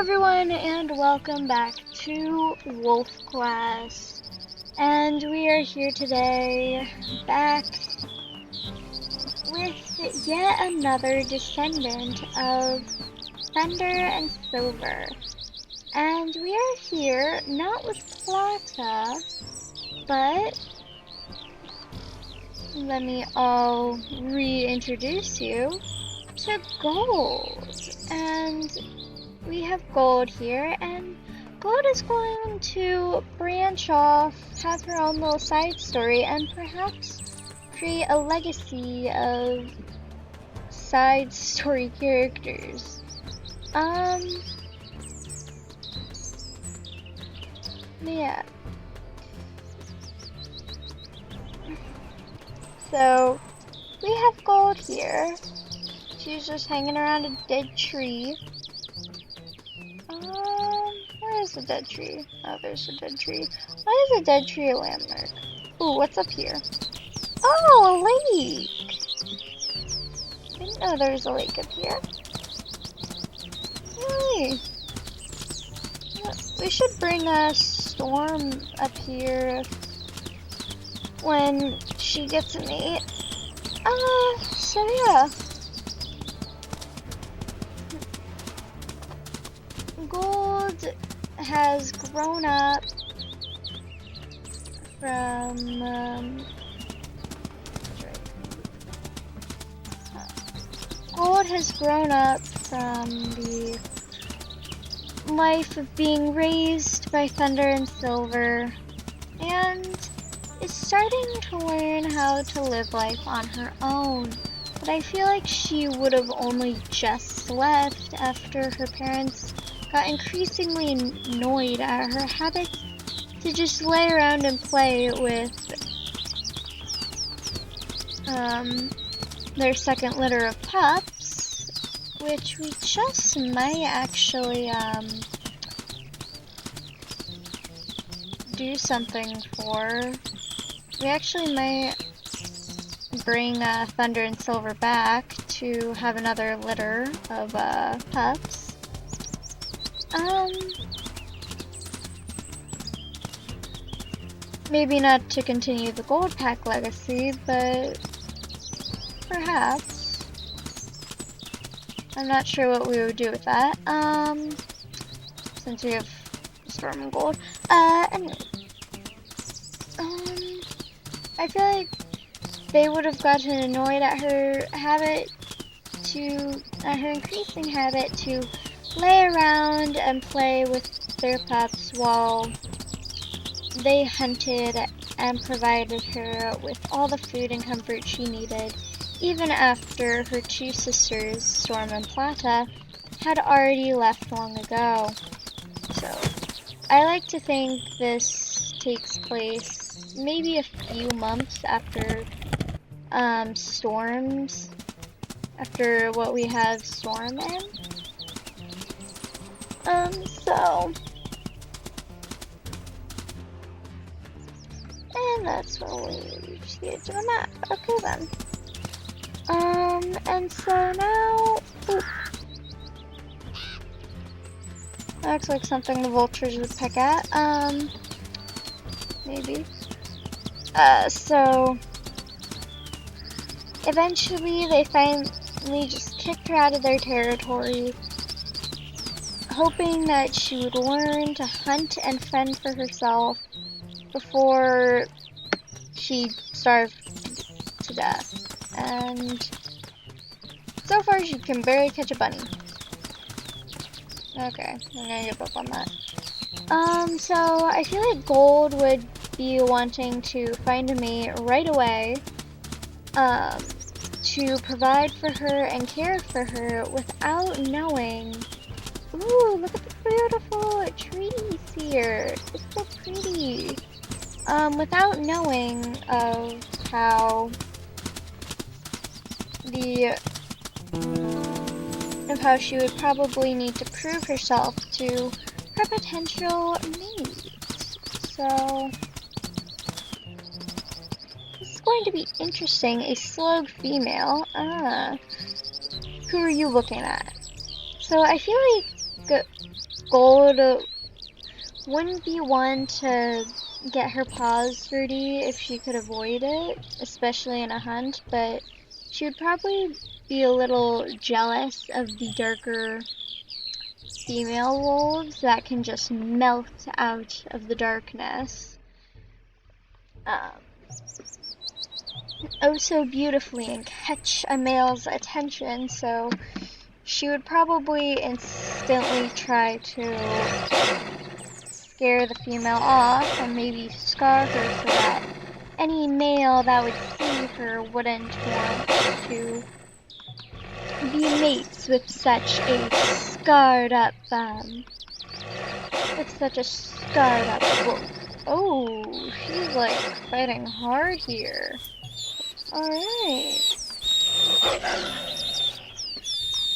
everyone, and welcome back to Wolf Class. And we are here today, back with yet another descendant of Thunder and Silver. And we are here not with Plata, but let me all reintroduce you to Gold. And we have Gold here, and Gold is going to branch off, have her own little side story, and perhaps create a legacy of side story characters. Yeah. So, we have Gold here. She's just hanging around a dead tree. Where is the dead tree? Oh, there's a dead tree. Why is a dead tree a landmark? Ooh, what's up here? Oh, a lake! Didn't know there was a lake up here. Hey! We should bring a Storm up here when she gets a mate. So yeah. Gold has grown up from, Gold has grown up from the life of being raised by Thunder and Silver, and is starting to learn how to live life on her own. But I feel like she would have only just left after her parents got increasingly annoyed at her habits to just lay around and play with their second litter of pups, which we just might actually do something for. We actually might bring Thunder and Silver back to have another litter of pups. Maybe not to continue the Gold Pack legacy, but perhaps. I'm not sure what we would do with that, since we have Storm and Gold. Anyway. I feel like they would have gotten annoyed at her increasing habit to lay around and play with their pups while they hunted and provided her with all the food and comfort she needed, even after her two sisters, Storm and Plata, had already left long ago. So, I like to think this takes place maybe a few months after storms, after what we have Storm in. And that's when we reach the edge of the map. Okay then. And so now, that looks like something the vultures would peck at. Maybe. So, eventually they finally just kicked her out of their territory, hoping that she would learn to hunt and fend for herself before she starved to death. And so far she can barely catch a bunny. Okay, I'm gonna give up on that. So I feel like Gold would be wanting to find a mate right away, to provide for her and care for her without knowing. Ooh, look at the beautiful trees here. It's so pretty. Without knowing of how she would probably need to prove herself to her potential mate. So, this is going to be interesting. A slug female. Who are you looking at? So I feel like Gold wouldn't be one to get her paws dirty if she could avoid it, especially in a hunt, but she would probably be a little jealous of the darker female wolves that can just melt out of the darkness. Oh so beautifully and catch a male's attention, so she would probably instantly try to scare the female off and maybe scar her so that any male that would see her wouldn't want to be mates with such a scarred up wolf. Oh, she's like fighting hard here. Alright.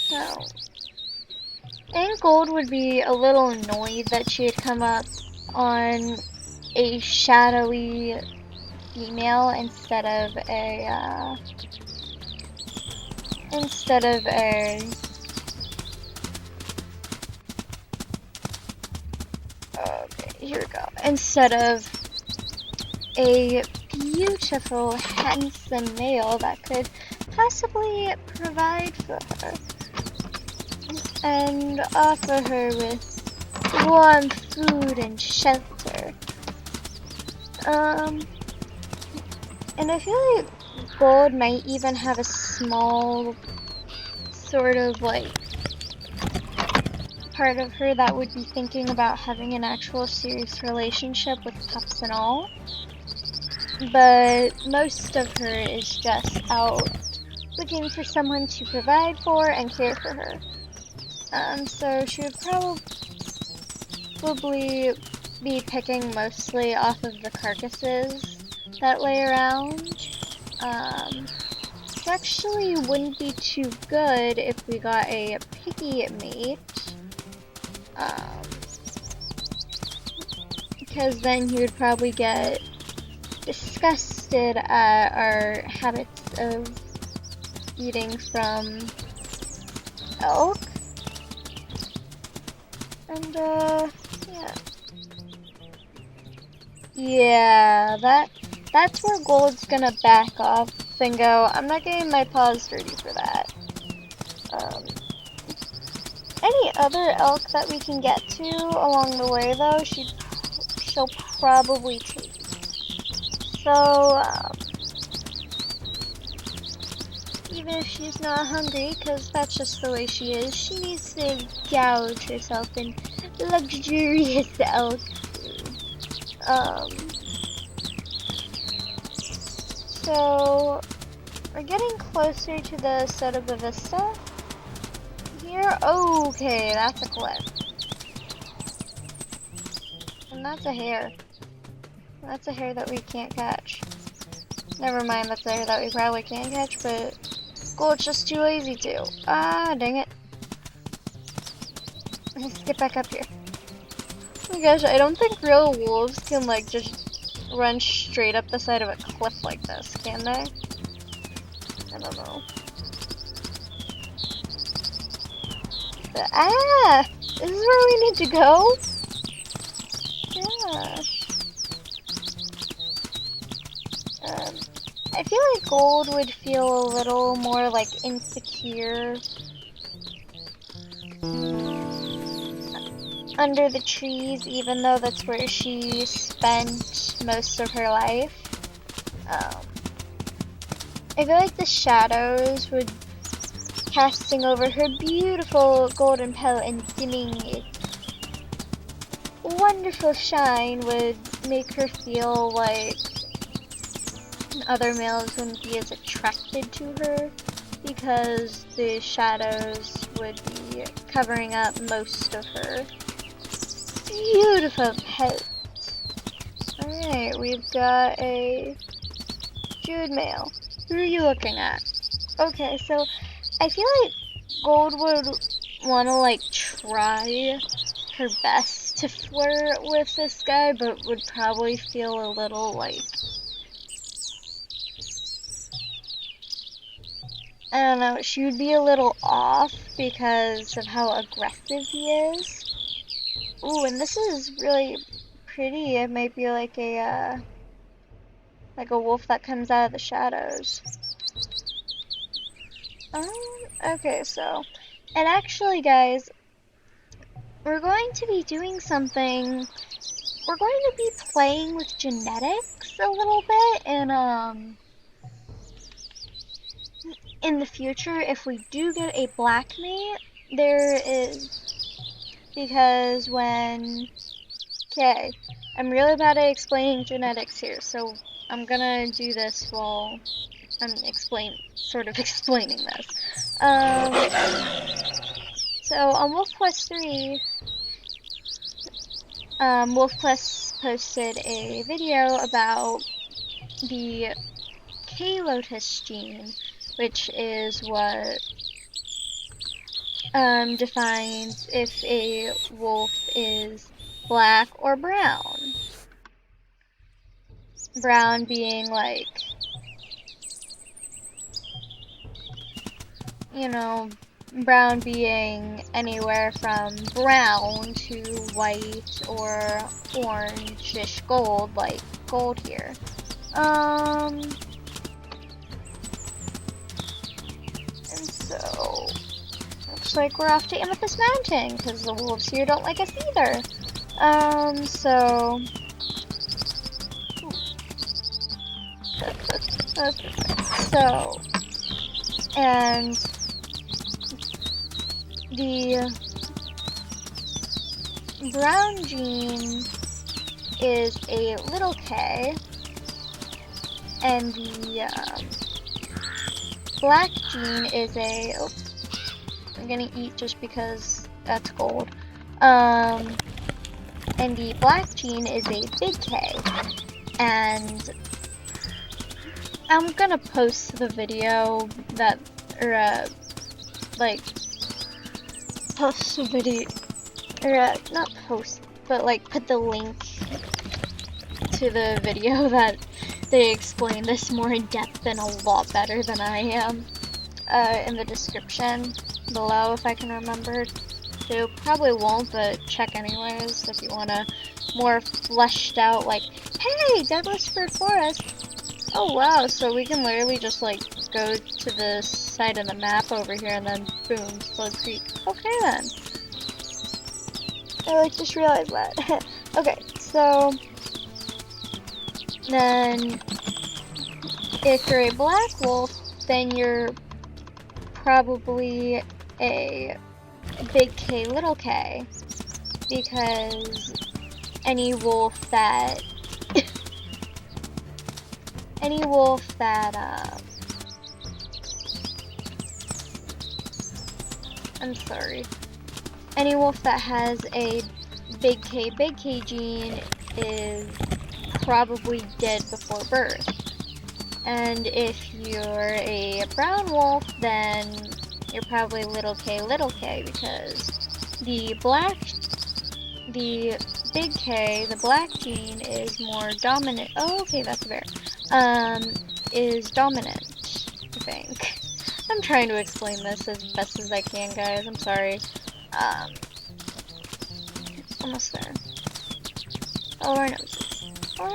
So, I think Gold would be a little annoyed that she had come up on a shadowy female instead of a okay, here we go. Instead of a beautiful, handsome male that could possibly provide for her and offer her with warm food and shelter. And I feel like Gold might even have a small sort of like part of her that would be thinking about having an actual serious relationship with pups and all. But most of her is just out looking for someone to provide for and care for her. So she would probably be picking mostly off of the carcasses that lay around. It actually wouldn't be too good if we got a picky mate. Because then he would probably get disgusted at our habits of eating from elk. And, yeah. Yeah, that's where Gold's gonna back off and go, I'm not getting my paws dirty for that. Any other elk that we can get to along the way, though, she'll probably take. So, even if she's not hungry, because that's just the way she is, she needs to gouge herself in luxurious elk food. So, we're getting closer to the Sotoba Vista here. Okay, that's a cliff. And that's a hare. That's a hare that we can't catch. Never mind, that's a hare that we probably can't catch, but Gold's just too lazy to. Ah, dang it. Let's get back up here. Oh my gosh, I don't think real wolves can, like, just run straight up the side of a cliff like this, can they? I don't know. But, this is where we need to go? Gosh. I feel like Gold would feel a little more, like, insecure under the trees, even though that's where she spent most of her life. I feel like the shadows would casting over her beautiful golden pelt and dimming its wonderful shine would make her feel like other males wouldn't be as attracted to her because the shadows would be covering up most of her beautiful pelt. Alright, we've got a Jude male. Who are you looking at? Okay, so I feel like Gold would want to, like, try her best to flirt with this guy, but would probably feel a little, like, I don't know, she would be a little off because of how aggressive he is. Ooh, and this is really pretty. It might be like a wolf that comes out of the shadows. Um, okay, so, and actually, guys, we're going to be doing something. We're going to be playing with genetics a little bit, and in the future, if we do get a black mate, there is, because when, okay, I'm really bad at explaining genetics here, so I'm gonna do this while I'm sort of explaining this. So on Wolf Quest 3, Wolf Quest posted a video about the K-Lotus gene, which is what defines if a wolf is black or brown. Brown being like, you know, brown being anywhere from brown to white or orange-ish gold, like gold here. And so, looks like we're off to Amethyst Mountain, because the wolves here don't like us either. So, so, and the brown gene is a little k, and the black gene is a, oh, I'm gonna eat just because that's gold, and the black gene is a big K, and I'm gonna post the video that, or like, post the video, or not post, but like put the link to the video that they explain this more in depth and a lot better than I am, in the description below if I can remember to. Probably won't, but check anyways if you want a more fleshed out, like, hey, Dead Whispered Forest. Oh wow, so we can literally just like go to the side of the map over here and then boom, Slow Creek. Okay then. I like just realized that. Okay, so then if you're a black wolf, then you're probably a big K, little k, because any wolf that I'm sorry, any wolf that has a big K gene is probably dead before birth. And if you're a brown wolf, then you're probably little k, because the big K, the black gene is more dominant. Oh, okay, that's a bear. Is dominant, I think. I'm trying to explain this as best as I can, guys. I'm sorry. Almost there. Follow our noses. Follow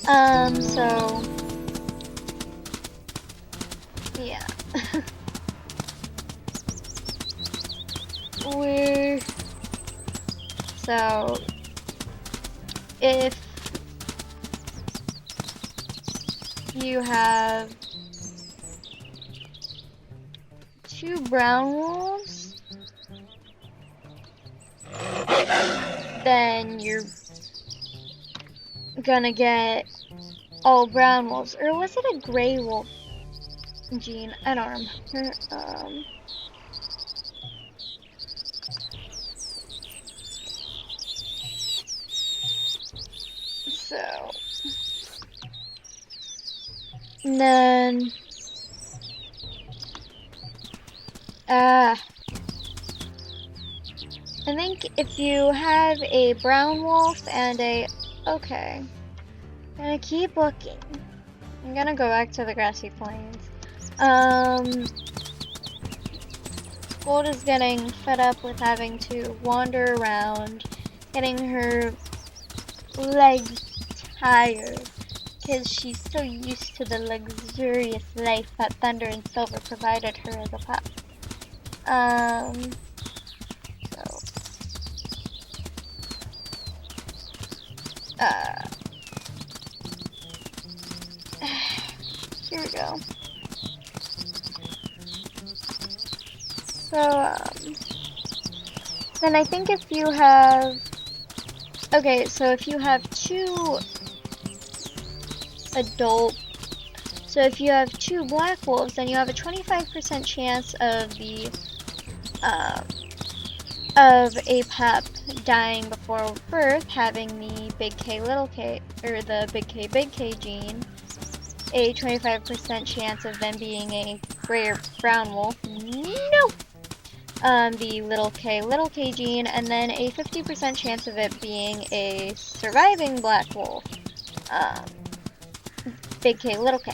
our nose. So yeah. So if you have two brown wolves, then you're gonna get all brown wolves. Or was it a gray wolf gene? I don't remember. So, and then, I think if you have a brown wolf and a, okay, I'm gonna keep looking. I'm gonna go back to the grassy plains. Gold is getting fed up with having to wander around, getting her legs tired, because she's so used to the luxurious life that Thunder and Silver provided her as a pup. So, here we go. So, then I think if you have, okay, so if you have two adult, so if you have two black wolves, then you have a 25% chance of a pup dying before birth, having the big K little K, or the big K gene, a 25% chance of them being a gray or brown wolf, nope, the little K gene, and then a 50% chance of it being a surviving black wolf, big K, little K.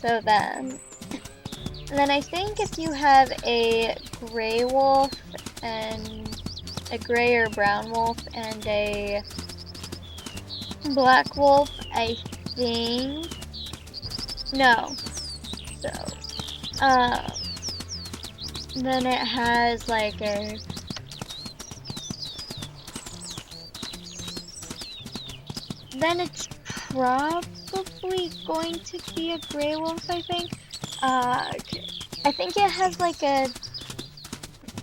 So then I think if you have a gray wolf and a gray or brown wolf and a black wolf, I think, no, so, then it has like a, then it's probably going to be a gray wolf, I think. I think it has like a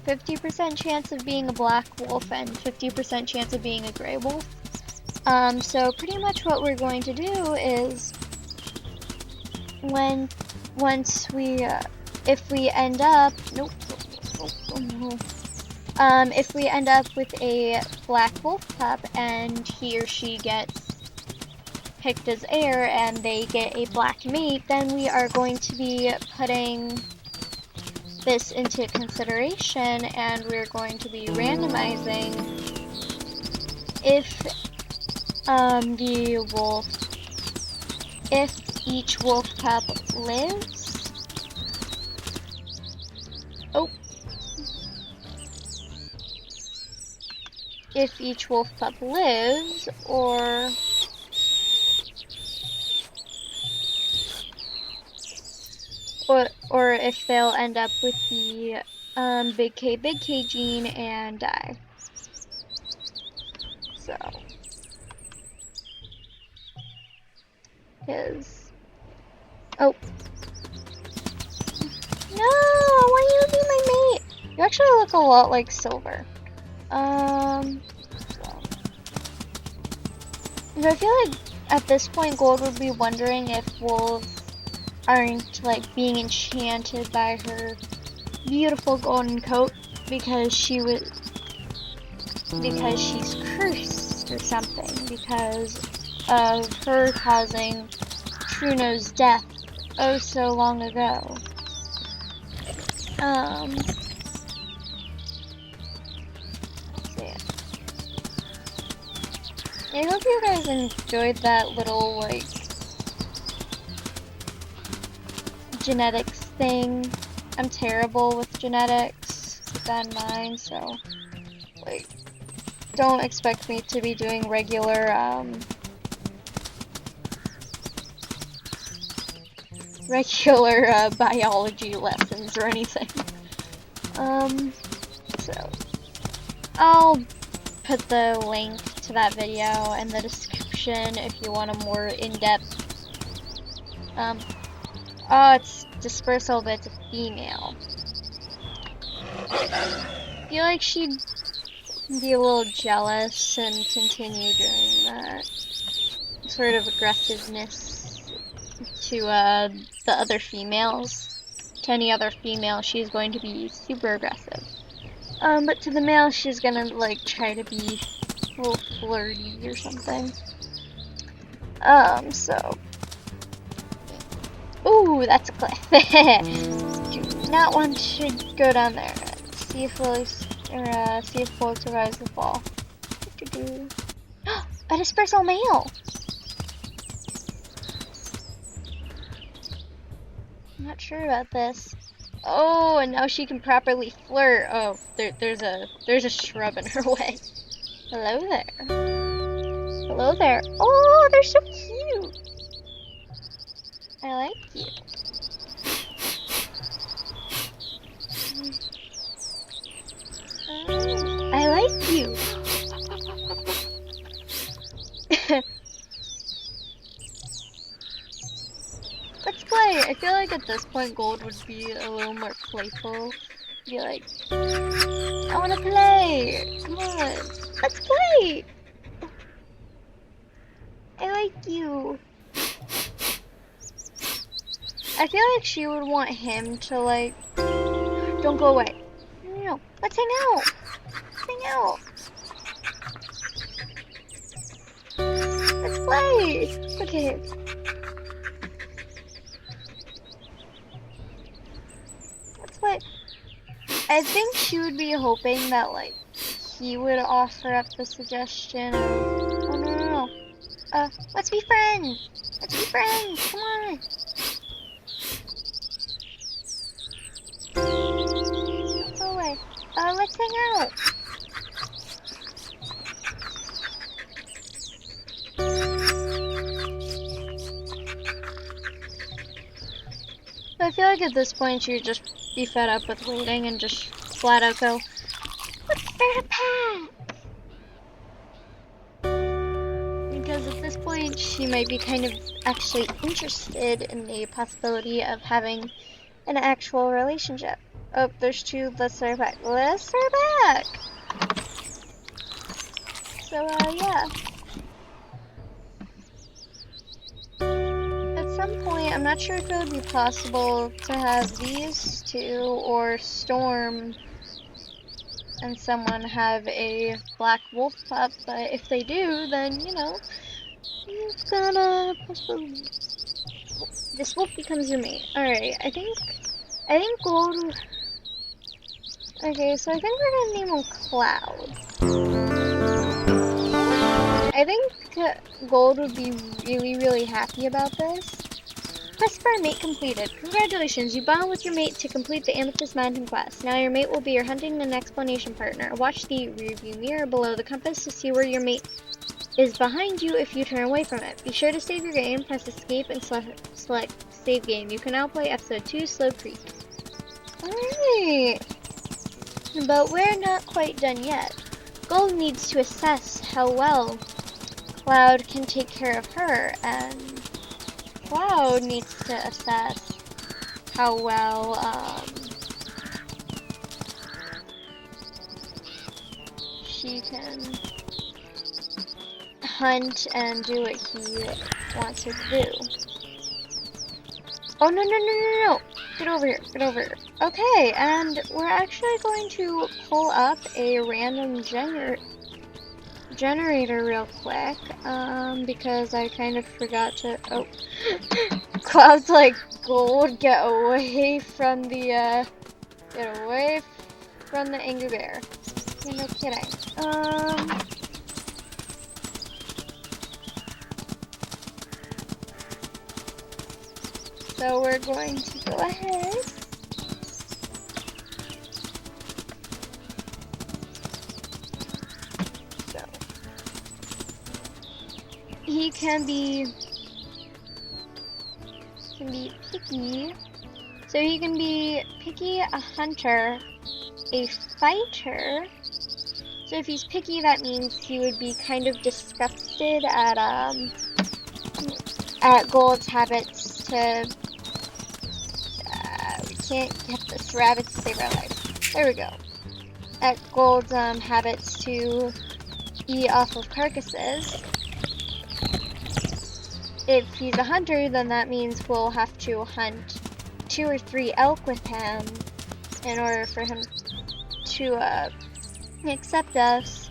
50% chance of being a black wolf and 50% chance of being a gray wolf. So pretty much what we're going to do is if we end up, if we end up with a black wolf pup and he or she gets picked as heir and they get a black mate, then we are going to be putting this into consideration and we're going to be randomizing if if each wolf pup lives. Oh. If each wolf pup lives, or if they'll end up with the big K gene and die. So, because, oh, no, I want you to be my mate. You actually look a lot like Silver. So I feel like at this point Gold would be wondering if wolves aren't like being enchanted by her beautiful golden coat because she's cursed or something because of her causing Truno's death oh so long ago. I hope you guys enjoyed that little, like, genetics thing. I'm terrible with genetics, keep that in mind, so, like, don't expect me to be doing regular, biology lessons or anything. So, I'll put the link to that video in the description if you want a more in-depth, oh, it's dispersal, but it's a female. I feel like she'd be a little jealous and continue doing that sort of aggressiveness to, the other females. To any other female, she's going to be super aggressive. But to the male, she's gonna, like, try to be a little flirty or something. So. Ooh, that's a cliff. Do not want to go down there. See if Lily, see if Gold survives the fall. A dispersal male! I'm not sure about this. Oh, and now she can properly flirt. Oh, there's a shrub in her way. Hello there. Hello there. Oh, they're so cute. I like you. I like you. Let's play. I feel like at this point Gold would be a little more playful. Be like, I wanna play. Come on. Let's play. I like you. I feel like she would want him to like, don't go away. No, let's hang out. Let's hang out. Let's play. Okay. Let's play. I think she would be hoping that like he would offer up the suggestion of, oh no. Let's be friends. Let's be friends. Come on. Don't go away. Let's hang out. So I feel like at this point she would just be fed up with waiting and just flat out go, let's start a path. Because at this point she might be kind of actually interested in the possibility of having an actual relationship. Oh, there's two. Let's start back. Let's start back. So, yeah. At some point, I'm not sure if it would be possible to have these two or Storm and someone have a black wolf pup, but if they do, then, you know, you've got a possibility. This wolf becomes your mate. Alright, I think Gold. Okay, so I think we're gonna name him Cloud. I think Gold would be really, really happy about this. Quest for a mate completed. Congratulations, you bond with your mate to complete the Amethyst Mountain quest. Now your mate will be your hunting and exploration partner. Watch the rearview mirror below the compass to see where your mate is behind you if you turn away from it. Be sure to save your game, press escape, and select save game. You can now play episode 2, Slow Creek. Alright, but we're not quite done yet. Gold needs to assess how well Cloud can take care of her, and Cloud needs to assess how well she can hunt and do what he wants her to do. Oh, no. Get over here. Okay, and we're actually going to pull up a random generator real quick, because I kind of forgot to, oh, Cloud's like, Gold, get away from the angry bear. Yeah, no kidding. So we're going to go ahead. So he can be picky. So he can be picky, a hunter, a fighter. So if he's picky, that means he would be kind of disgusted at Gold's habits to. We can't get this rabbit to save our life. There we go. At Gold's habits to eat off of carcasses. If he's a hunter, then that means we'll have to hunt 2 or 3 elk with him in order for him to accept us.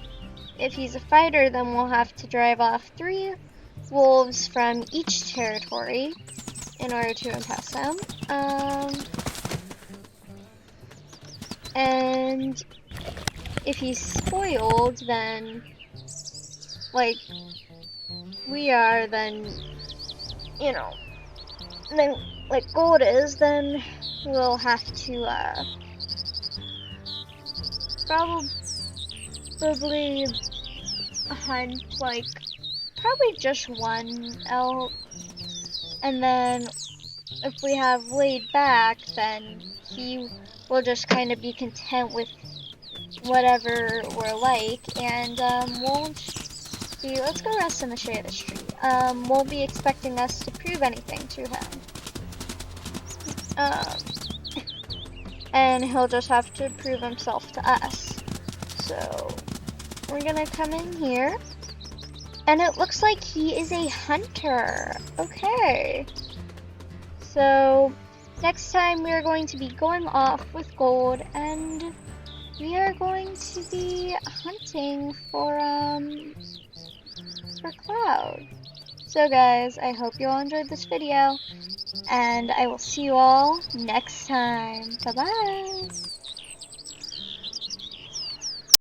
If he's a fighter, then we'll have to drive off 3 wolves from each territory in order to impress him. And if he's spoiled, then like we are, then, you know, then like Gold is, then we'll have to probably hunt like probably just one elk, and then if we have laid back, then he will just kind of be content with whatever we're like, and won't be, let's go rest in the shade of the tree. Won't be expecting us to prove anything to him. And he'll just have to prove himself to us. So we're gonna come in here, and it looks like he is a hunter. Okay. So next time we are going to be going off with gold, and we are going to be hunting for Cloud. So guys, I hope you all enjoyed this video, and I will see you all next time. Bye bye!